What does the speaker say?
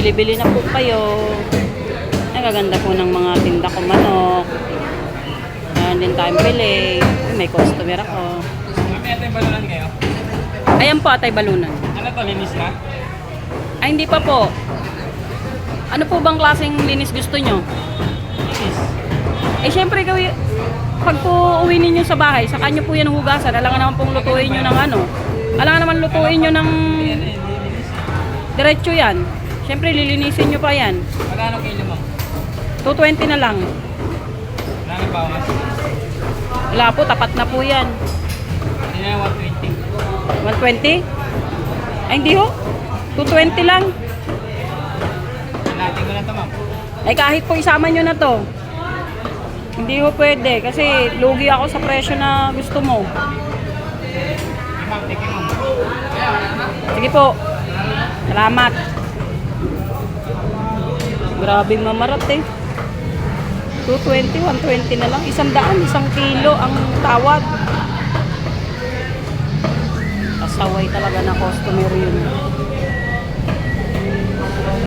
Bili-bili na po kayo. Nagaganda po ng mga tinda ko manok. Meron din tayong bili. May customer ako. May atay balunan kayo? Ayan po, atay balunan. Ano to, linis na? Ay, hindi pa po. Ano po bang klaseng linis gusto nyo? Linis. Eh, syempre, pag po uwi ninyo sa bahay, sa kanyo po yan hugasan. Alangan naman pong lutuin nyo ng ano. Alangan naman lutuin nyo ng Linis. diretso yan. Syempre, lilinisin nyo pa yan. Magkano kilo mo? 220 na lang. Wala na ba mas? Wala po, tapat na po yan. Hindi na 120. 120? Ay, hindi ho. 220 lang. Natin ko na ito, ma'am. Ay, kahit po isama nyo na to. Hindi ho pwede kasi lugi ako sa presyo na gusto mo. Ma'am, take it, ma'am. Sige po. Salamat. Grabing mamarat eh. 220, 120 na lang. 100, 1 kilo ang tawad. Pasaway talaga na customer yun.